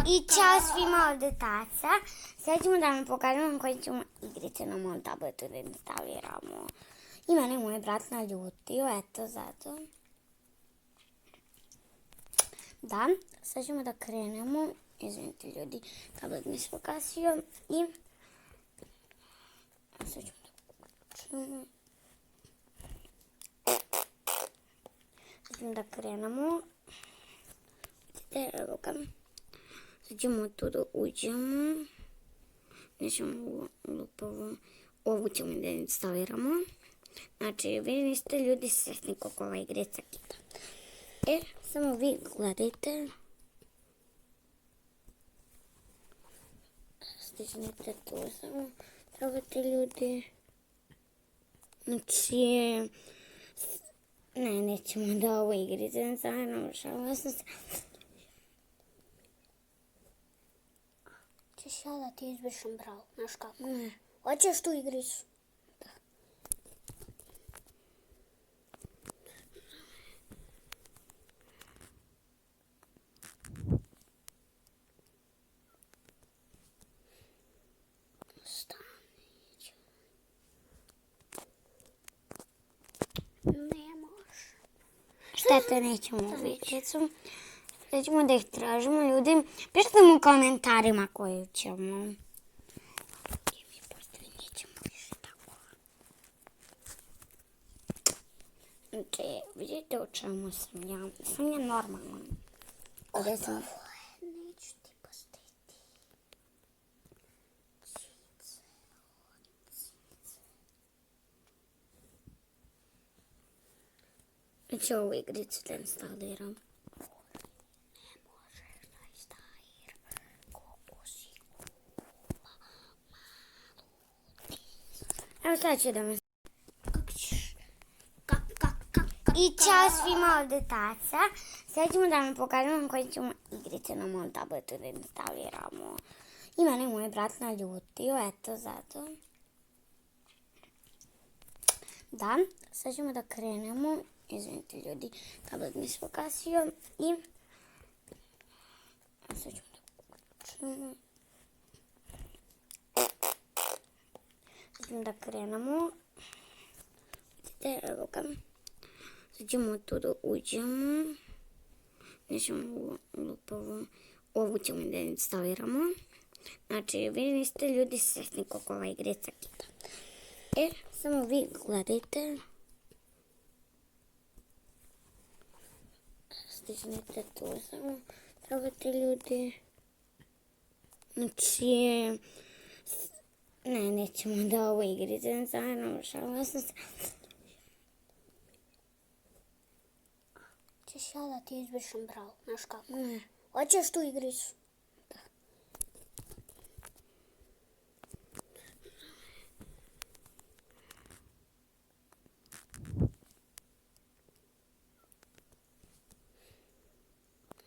I ciao svima ovde Taca. Sad ćemo da vam pokažemo koji ćemo igrice na mom tabletu da instaliramo. I mene moj brat naljutio, eto zato. Da, sad ćemo da krenemo. Izvinite ljudi, tablet mi se pokasio. I sad ćemo da uključimo. Sad ćemo da krenemo. Vidite, evo ga. Sad ćemo tu da uđemo. Nećemo lupovo. Ovu ćemo da instaliramo. Znači, vi niste ljudi svesni koliko ova igrica kita. Samo vi gledajte. Stisnite tu samo. Trebate ljudi. Znači, nećemo da ovo igrice zajedno. Šalila sam se. Ćeš ja da ti izbrišem bravo, znaš kako? Ne. Hoćeš tu igricu? Da. Stanić. Ne može. Štete, nećemo u igricu. Sad ćemo da ih tražimo, ljudi. Pišite mu u komentarima koju ćemo. I mi postoji nećemo više tako. Znači, vidite o čemu sam ja. Sam ja normalna. Ovdje sam... Neću ti postaviti. Cice, cice. Znači, ovu igricu da instaliram. Evo sad ću da me... Kako ćeš? I čao svima ovde Taca. Sad ćemo da vam pokažemo koji ćemo igrice na mom tabletu da instaliramo. I mene moj brat naljutio, eto zato. Da, sad ćemo da krenemo. Izvinite ljudi, tablet mi se pokasio. I sad ćemo da uključimo. Sad ćemo da krenemo. Vidite, evo ga. Sad ćemo tu da uđemo. Nećemo lupovo. Ovu ćemo da instaliramo. Znači, vi niste ljudi svesni koliko ova igrica kita. Samo vi gledajte. Stisnite tu samo. Trebate ljudi. Znači, nećemo da ovo igrice zajedno. Šalila sam se. Ćeš ja da ti izbrišem bravo, znaš kako? Ne. Hoćeš tu igricu? Da.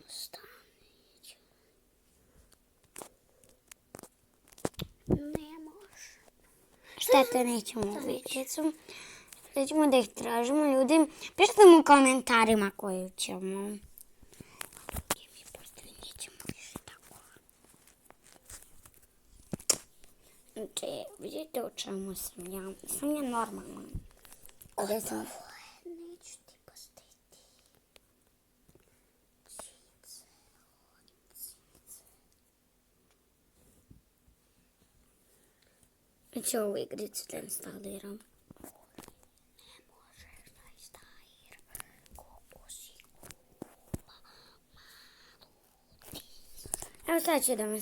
Stanić. Ne može. Štete, nećemo u igricu. Sad ćemo da ih tražimo, ljudi. Pišite mu u komentarima koju ćemo. I mi postoji nećemo više tako. Znači, vidite o čemu sam ja. Sam ja normalna. Ovdje sam... Neću ti postaviti. Cice, cice. Znači, ovu igricu da instaliram. Evo sad ću da me...